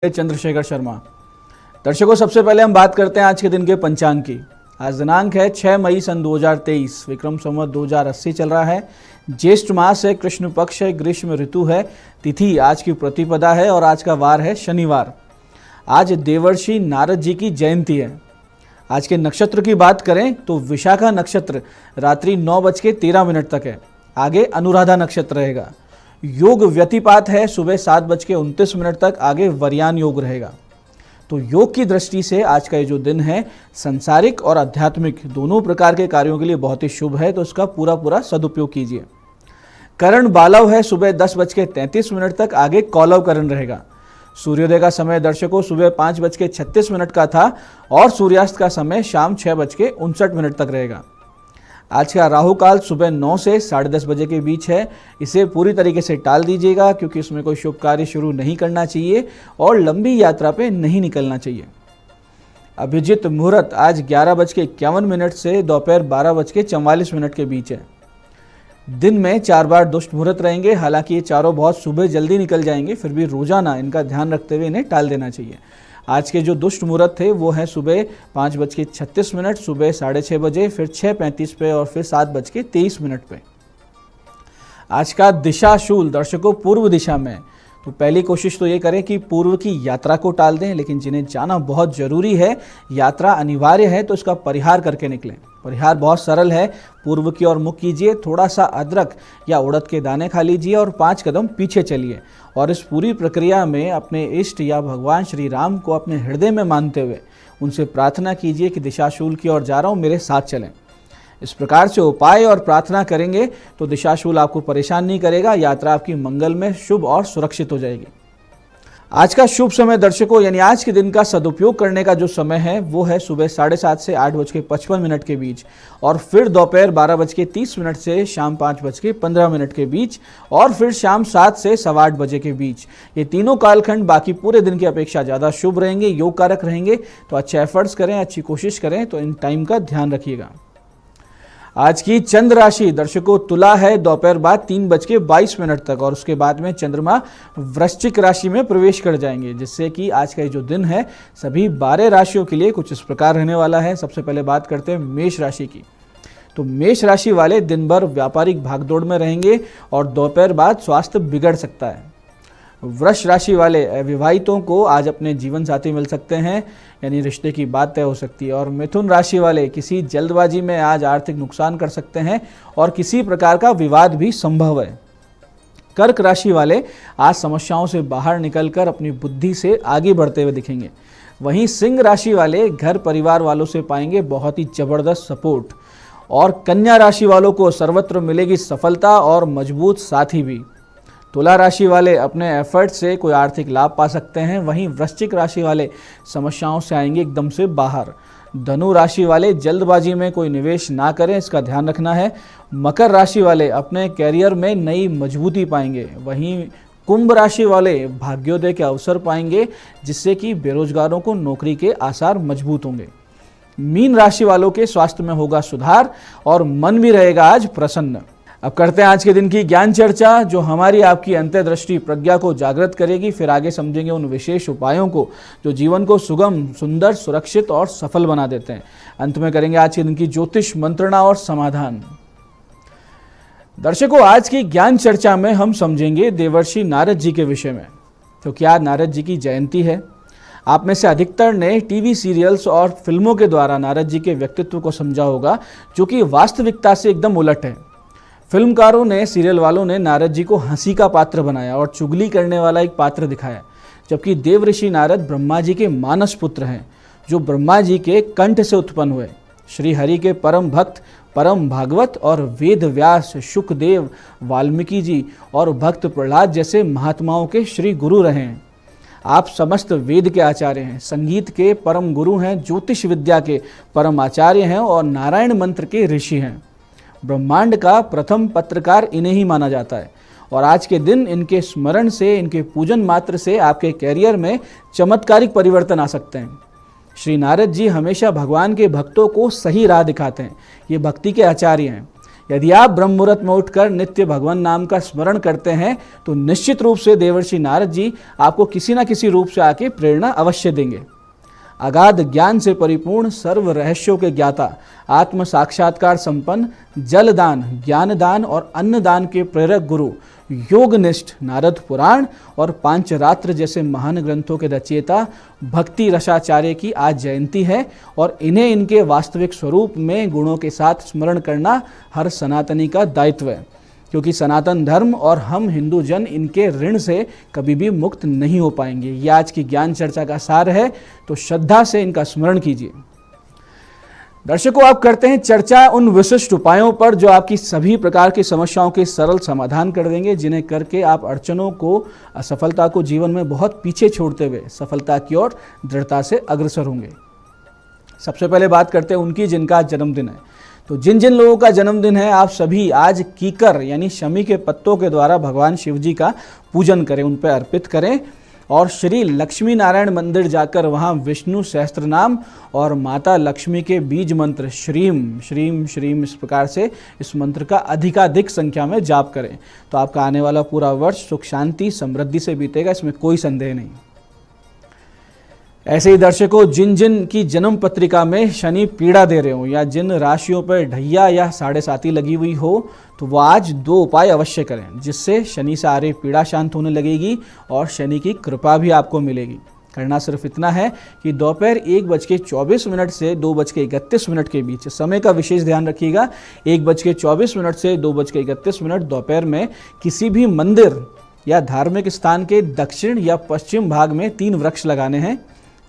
चंद्रशेखर शर्मा। दर्शकों, सबसे पहले हम बात करते हैं आज के दिन के पंचांग की। आज दिनांक है 6 मई सन 2023, विक्रम संवत 2080 चल रहा है। ज्येष्ठ मास है, कृष्ण पक्ष है, ग्रीष्म ऋतु है। तिथि आज की प्रतिपदा है और आज का वार है शनिवार। आज देवर्षि नारद जी की जयंती है। आज के नक्षत्र की बात करें तो विशाखा नक्षत्र रात्रि 9:13 तक है। आगे अनुराधा नक्षत्र रहेगा। योग व्यतिपात है सुबह 7:29 तक। आगे वरयान योग रहेगा। तो योग की दृष्टि से आज का ये जो दिन है सांसारिक और आध्यात्मिक दोनों प्रकार के कार्यों के लिए बहुत ही शुभ है, तो इसका पूरा सदुपयोग कीजिए। करण बालव है सुबह 10:33 तक। आगे कौलव करण रहेगा। सूर्योदय का समय दर्शकों सुबह 5:36 का था और सूर्यास्त का समय शाम 6:59 तक रहेगा। आज का राहु काल सुबह 9 से 10:30 बजे के बीच है। इसे पूरी तरीके से टाल दीजिएगा क्योंकि इसमें कोई शुभ कार्य शुरू नहीं करना चाहिए और लंबी यात्रा पे नहीं निकलना चाहिए। अभिजित मुहूर्त आज 11:51 से दोपहर 12:44 के बीच है। दिन में 4 बार दुष्ट मुहूर्त रहेंगे। हालांकि ये चारों बहुत सुबह जल्दी निकल जाएंगे, फिर भी रोजाना इनका ध्यान रखते हुए इन्हें टाल देना चाहिए। आज के जो दुष्ट मुहूर्त थे वो है सुबह 5:36, सुबह 6:30 बजे, फिर 6:35 पे और फिर 7:23 पे। आज का दिशाशूल दर्शकों पूर्व दिशा में, तो पहली कोशिश तो ये करें कि पूर्व की यात्रा को टाल दें, लेकिन जिन्हें जाना बहुत जरूरी है, यात्रा अनिवार्य है, तो इसका परिहार करके निकलें। परिहार बहुत सरल है। पूर्व की ओर मुख कीजिए, थोड़ा सा अदरक या उड़द के दाने खा लीजिए और 5 कदम पीछे चलिए और इस पूरी प्रक्रिया में अपने इष्ट या भगवान श्री राम को अपने हृदय में मानते हुए उनसे प्रार्थना कीजिए कि दिशाशूल की ओर जा रहा हूँ, मेरे साथ चलें। इस प्रकार से उपाय और प्रार्थना करेंगे तो दिशाशूल आपको परेशान नहीं करेगा। यात्रा आपकी मंगल में शुभ और सुरक्षित हो जाएगी। आज का शुभ समय दर्शकों, यानी आज के दिन का सदुपयोग करने का जो समय है वो है सुबह 7:30 से 8:55 के बीच और फिर दोपहर 12:30 से शाम 5:15 के बीच और फिर शाम 7 से 8:15 बजे के बीच। ये तीनों कालखंड बाकी पूरे दिन की अपेक्षा ज़्यादा शुभ रहेंगे, योग कारक रहेंगे। तो अच्छे एफर्ट्स करें, अच्छी कोशिश करें, तो इन टाइम का ध्यान रखिएगा। आज की चंद्र राशि दर्शकों तुला है दोपहर बाद 3:22 तक और उसके बाद में चंद्रमा वृश्चिक राशि में प्रवेश कर जाएंगे, जिससे कि आज का जो दिन है सभी 12 राशियों के लिए कुछ इस प्रकार रहने वाला है। सबसे पहले बात करते हैं मेष राशि की। तो मेष राशि वाले दिन भर व्यापारिक भागदौड़ में रहेंगे और दोपहर बाद स्वास्थ्य बिगड़ सकता है। वृष राशि वाले अविवाहितों को आज अपने जीवन साथी मिल सकते हैं, यानी रिश्ते की बात तय हो सकती है। और मिथुन राशि वाले किसी जल्दबाजी में आज आर्थिक नुकसान कर सकते हैं और किसी प्रकार का विवाद भी संभव है। कर्क राशि वाले आज समस्याओं से बाहर निकलकर अपनी बुद्धि से आगे बढ़ते हुए दिखेंगे। वहीं सिंह राशि वाले घर परिवार वालों से पाएंगे बहुत ही जबरदस्त सपोर्ट और कन्या राशि वालों को सर्वत्र मिलेगी सफलता और मजबूत साथी भी। तुला राशि वाले अपने एफर्ट से कोई आर्थिक लाभ पा सकते हैं। वहीं वृश्चिक राशि वाले समस्याओं से आएंगे एकदम से बाहर। धनु राशि वाले जल्दबाजी में कोई निवेश ना करें, इसका ध्यान रखना है। मकर राशि वाले अपने कैरियर में नई मजबूती पाएंगे। वहीं कुंभ राशि वाले भाग्योदय के अवसर पाएंगे, जिससे कि बेरोजगारों को नौकरी के आसार मजबूत होंगे। मीन राशि वालों के स्वास्थ्य में होगा सुधार और मन भी रहेगा आज प्रसन्न। अब करते हैं आज के दिन की ज्ञान चर्चा, जो हमारी आपकी अंतर्दृष्टि प्रज्ञा को जागृत करेगी। फिर आगे समझेंगे उन विशेष उपायों को जो जीवन को सुगम, सुंदर, सुरक्षित और सफल बना देते हैं। अंत में करेंगे आज के दिन की ज्योतिष मंत्रणा और समाधान। दर्शकों, आज की ज्ञान चर्चा में हम समझेंगे देवर्षि नारद जी के विषय में, क्योंकि आज नारद जी की जयंती है। आप में से अधिकतर ने टीवी सीरियल्स और फिल्मों के द्वारा नारद जी के व्यक्तित्व को समझा होगा, जो कि वास्तविकता से एकदम उलट है। फिल्मकारों ने, सीरियल वालों ने नारद जी को हंसी का पात्र बनाया और चुगली करने वाला एक पात्र दिखाया, जबकि देवर्षि नारद ब्रह्मा जी के मानस पुत्र हैं, जो ब्रह्मा जी के कंठ से उत्पन्न हुए। श्री हरि के परम भक्त, परम भागवत और वेद व्यास, शुकदेव, वाल्मीकि जी और भक्त प्रहलाद जैसे महात्माओं के श्री गुरु रहे हैं। आप समस्त वेद के आचार्य हैं, संगीत के परम गुरु हैं, ज्योतिष विद्या के परम आचार्य हैं और नारायण मंत्र के ऋषि हैं। ब्रह्मांड का प्रथम पत्रकार इन्हें ही माना जाता है और आज के दिन इनके स्मरण से, इनके पूजन मात्र से आपके कैरियर में चमत्कारिक परिवर्तन आ सकते हैं। श्री नारद जी हमेशा भगवान के भक्तों को सही राह दिखाते हैं। ये भक्ति के आचार्य हैं। यदि आप ब्रह्म मुहूर्त में उठकर नित्य भगवान नाम का स्मरण करते हैं तो निश्चित रूप से देवर्षि नारद जी आपको किसी न किसी रूप से आके प्रेरणा अवश्य देंगे। अगाध ज्ञान से परिपूर्ण, सर्व रहस्यों के ज्ञाता, आत्म साक्षात्कार संपन्न, जल दान, ज्ञान दान और अन्न दान के प्रेरक गुरु, योगनिष्ठ नारद पुराण और पांचरात्र जैसे महान ग्रंथों के रचयिता भक्ति रसाचार्य की आज जयंती है और इन्हें इनके वास्तविक स्वरूप में गुणों के साथ स्मरण करना हर सनातनी का दायित्व है, क्योंकि सनातन धर्म और हम हिंदू जन इनके ऋण से कभी भी मुक्त नहीं हो पाएंगे। ये आज की ज्ञान चर्चा का सार है, तो श्रद्धा से इनका स्मरण कीजिए। दर्शकों, आप करते हैं चर्चा उन विशिष्ट उपायों पर जो आपकी सभी प्रकार की समस्याओं के सरल समाधान कर देंगे, जिन्हें करके आप अड़चनों को, असफलता को जीवन में बहुत पीछे छोड़ते हुए सफलता की ओर दृढ़ता से अग्रसर होंगे। सबसे पहले बात करते हैं उनकी जिनका जन्मदिन है। तो जिन जिन लोगों का जन्मदिन है, आप सभी आज कीकर यानी शमी के पत्तों के द्वारा भगवान शिव जी का पूजन करें, उन पर अर्पित करें और श्री लक्ष्मी नारायण मंदिर जाकर वहां विष्णु सहस्त्र नाम और माता लक्ष्मी के बीज मंत्र श्रीम श्रीम श्रीम इस प्रकार से इस मंत्र का अधिकाधिक संख्या में जाप करें। तो आपका आने वाला पूरा वर्ष सुख शांति समृद्धि से बीतेगा, इसमें कोई संदेह नहीं। ऐसे ही दर्शकों, जिन जिन की जन्म पत्रिका में शनि पीड़ा दे रहे हो या जिन राशियों पर ढैया या साढ़े साती लगी हुई हो, तो वो आज 2 उपाय अवश्य करें, जिससे शनि से आ रही पीड़ा शांत होने लगेगी और शनि की कृपा भी आपको मिलेगी। करना सिर्फ इतना है कि दोपहर 1:24 से 2:31 के बीच, समय का विशेष ध्यान रखिएगा, 1:24 से 2:31 दोपहर में किसी भी मंदिर या धार्मिक स्थान के दक्षिण या पश्चिम भाग में 3 वृक्ष लगाने हैं,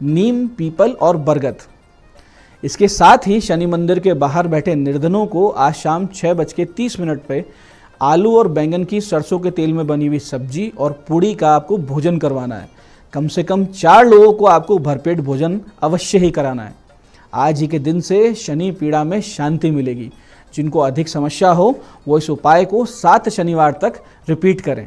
नीम, पीपल और बरगद। इसके साथ ही शनि मंदिर के बाहर बैठे निर्धनों को आज शाम 6:30 पे आलू और बैंगन की सरसों के तेल में बनी हुई सब्जी और पूड़ी का आपको भोजन करवाना है। कम से कम 4 लोगों को आपको भरपेट भोजन अवश्य ही कराना है। आज ही के दिन से शनि पीड़ा में शांति मिलेगी। जिनको अधिक समस्या हो वो इस उपाय को 7 शनिवार तक रिपीट करें।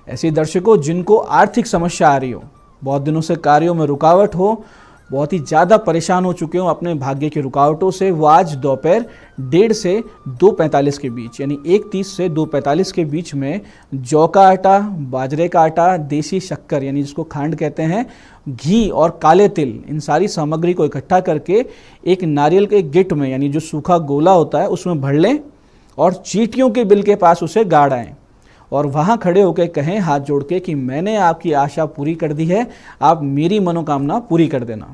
ऐसे दर्शकों, जिनको आर्थिक समस्या आ रही हो, बहुत दिनों से कार्यों में रुकावट हो, बहुत ही ज़्यादा परेशान हो चुके हो अपने भाग्य की रुकावटों से, वो आज दोपहर 1:30 से 2:45 के बीच यानी 1:30 से 2:45 के बीच में जौ का आटा, बाजरे का आटा, देसी शक्कर यानी जिसको खांड कहते हैं, घी और काले तिल, इन सारी सामग्री को इकट्ठा करके एक नारियल के गिट में यानी जो सूखा गोला होता है उसमें भर लें और चींटियों के बिल के पास उसे गाड़ आएँ और वहाँ खड़े होकर कहें हाथ जोड़ के कि मैंने आपकी आशा पूरी कर दी है, आप मेरी मनोकामना पूरी कर देना।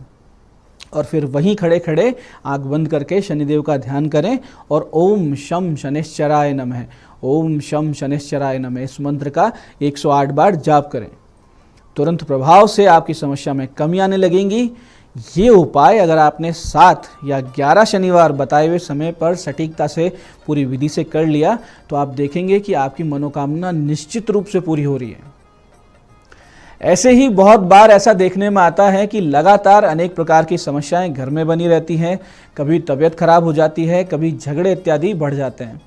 और फिर वहीं खड़े खड़े आंख बंद करके शनिदेव का ध्यान करें और ओम शम शनिश्चराय नमः, ओम शम शनिश्चराय नमः इस मंत्र का 108 बार जाप करें। तुरंत प्रभाव से आपकी समस्या में कमी आने लगेंगी। ये उपाय अगर आपने 7 या 11 शनिवार बताए हुए समय पर सटीकता से पूरी विधि से कर लिया तो आप देखेंगे कि आपकी मनोकामना निश्चित रूप से पूरी हो रही है। ऐसे ही बहुत बार ऐसा देखने में आता है कि लगातार अनेक प्रकार की समस्याएं घर में बनी रहती हैं, कभी तबीयत खराब हो जाती है, कभी झगड़े इत्यादि बढ़ जाते हैं।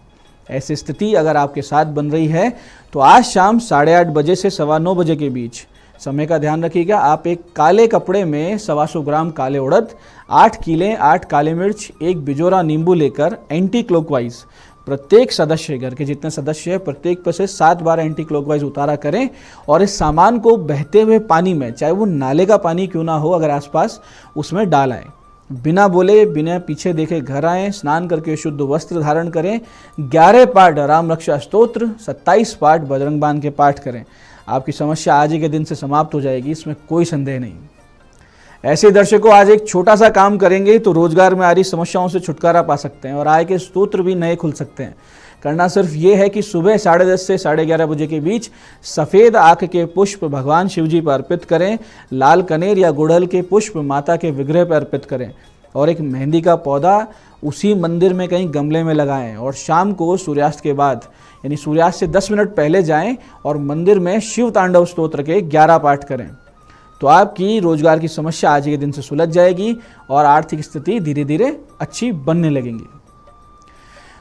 ऐसी स्थिति अगर आपके साथ बन रही है तो आज शाम 8:30 बजे से 9:15 बजे के बीच, समय का ध्यान रखिएगा, आप एक काले कपड़े में 125 ग्राम काले उड़द, 8 कीले, 8 काले मिर्च, 1 बिजोरा नींबू लेकर एंटी क्लॉकवाइज प्रत्येक सदस्य, घर के जितने सदस्य हैं प्रत्येक पर से 7 बार एंटी क्लॉकवाइज उतारा करें और इस सामान को बहते हुए पानी में, चाहे वो नाले का पानी क्यों ना हो अगर आसपास, उसमें डाल आएँ। बिना बोले बिना पीछे देखे घर आएँ, स्नान करके शुद्ध वस्त्र धारण करें, 11 पाठ राम रक्षा स्तोत्र, 27 पाठ बजरंग बाण के पाठ करें। आपकी समस्या आज ही के दिन से समाप्त हो जाएगी, इसमें कोई संदेह नहीं। ऐसे दर्शकों, आज एक छोटा सा काम करेंगे तो रोजगार में आ रही समस्याओं से छुटकारा पा सकते हैं और आय के स्रोत भी नए खुल सकते हैं। करना सिर्फ ये है कि सुबह 10:30 से 11:30 बजे के बीच सफ़ेद आँख के पुष्प भगवान शिव जी पर अर्पित करें, लाल कनेर या गुड़हल के पुष्प माता के विग्रह पर अर्पित करें और एक मेहंदी का पौधा उसी मंदिर में कहीं गमले में लगाएं और शाम को सूर्यास्त के बाद यानी सूर्यास्त से 10 मिनट पहले जाएं और मंदिर में शिव तांडव स्तोत्र के 11 पाठ करें। तो आपकी रोजगार की समस्या आज के दिन से सुलझ जाएगी और आर्थिक स्थिति धीरे धीरे अच्छी बनने लगेंगी।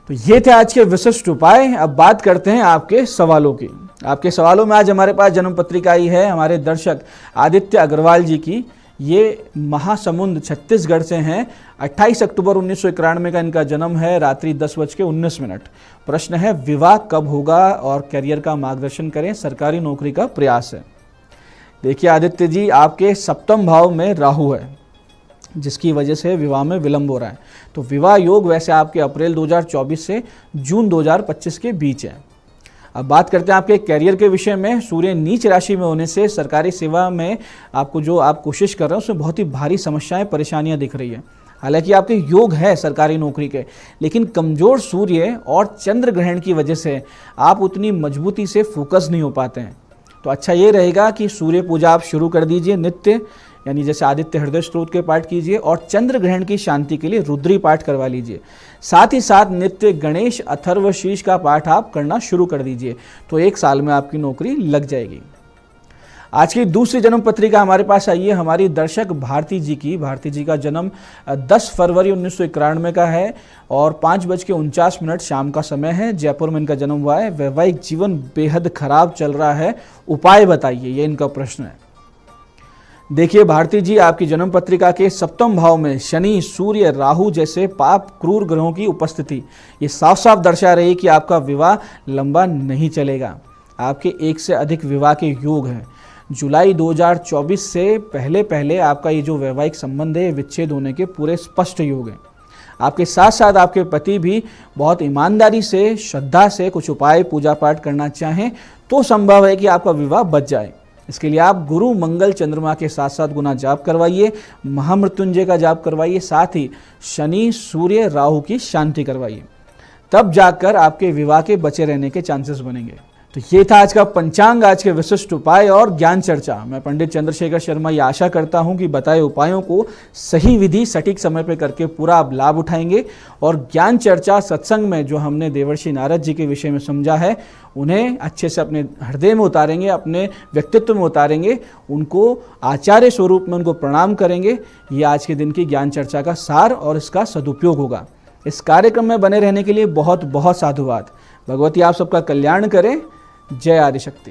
तो ये थे आज के विशिष्ट उपाय। अब बात करते हैं आपके सवालों की। आपके सवालों में आज हमारे पास जन्म पत्रिका आई है हमारे दर्शक आदित्य अग्रवाल जी की। ये महासमुंद छत्तीसगढ़ से हैं। 28 अक्टूबर 1991 का इनका जन्म है, रात्रि 10:19। प्रश्न है विवाह कब होगा और करियर का मार्गदर्शन करें, सरकारी नौकरी का प्रयास है। देखिए आदित्य जी, आपके सप्तम भाव में राहु है जिसकी वजह से विवाह में विलंब हो रहा है। तो विवाह योग वैसे आपके अप्रैल 2024 से जून 2025 के बीच है। अब बात करते हैं आपके करियर के विषय में। सूर्य नीच राशि में होने से सरकारी सेवा में आपको जो आप कोशिश कर रहे हैं उसमें बहुत ही भारी समस्याएं, परेशानियां दिख रही है। हालांकि आपके योग है सरकारी नौकरी के, लेकिन कमजोर सूर्य और चंद्र ग्रहण की वजह से आप उतनी मजबूती से फोकस नहीं हो पाते हैं। तो अच्छा ये रहेगा कि सूर्य पूजा आप शुरू कर दीजिए नित्य, यानी जैसे आदित्य हृदय स्तोत्र के पाठ कीजिए और चंद्र ग्रहण की शांति के लिए रुद्री पाठ करवा लीजिए। साथ ही साथ नित्य गणेश अथर्वशीष का पाठ आप करना शुरू कर दीजिए, तो 1 साल में आपकी नौकरी लग जाएगी। आज की दूसरी जन्म पत्रिका हमारे पास आई है हमारी दर्शक भारती जी की। भारती जी का जन्म 10 फरवरी 1991 का है और 5:49 शाम का समय है। जयपुर में इनका जन्म हुआ है। वैवाहिक जीवन बेहद खराब चल रहा है, उपाय बताइए, ये इनका प्रश्न है। देखिए भारती जी, आपकी जन्म पत्रिका के सप्तम भाव में शनि, सूर्य, राहु जैसे पाप क्रूर ग्रहों की उपस्थिति ये साफ साफ दर्शा रही है कि आपका विवाह लंबा नहीं चलेगा। आपके 1 से अधिक विवाह के योग हैं। जुलाई 2024 से पहले आपका ये जो वैवाहिक संबंध है विच्छेद होने के पूरे स्पष्ट योग हैं। आपके साथ साथ आपके पति भी बहुत ईमानदारी से, श्रद्धा से कुछ उपाय पूजा पाठ करना चाहें तो संभव है कि आपका विवाह बच जाए। इसके लिए आप गुरु मंगल चंद्रमा के साथ साथ गुना जाप करवाइए, महामृत्युंजय का जाप करवाइए, साथ ही शनि, सूर्य, राहु की शांति करवाइए, तब जाकर आपके विवाह के बचे रहने के चांसेस बनेंगे। तो ये था आज का पंचांग, आज के विशिष्ट उपाय और ज्ञान चर्चा। मैं पंडित चंद्रशेखर शर्मा ये आशा करता हूँ कि बताए उपायों को सही विधि सटीक समय पर करके पूरा आप लाभ उठाएंगे और ज्ञान चर्चा सत्संग में जो हमने देवर्षि नारद जी के विषय में समझा है उन्हें अच्छे से अपने हृदय में उतारेंगे, अपने व्यक्तित्व में उतारेंगे, उनको आचार्य स्वरूप में उनको प्रणाम करेंगे। ये आज के दिन की ज्ञान चर्चा का सार और इसका सदुपयोग होगा। इस कार्यक्रम में बने रहने के लिए बहुत बहुत साधुवाद। भगवती आप सबका कल्याण करें। जय आदिशक्ति।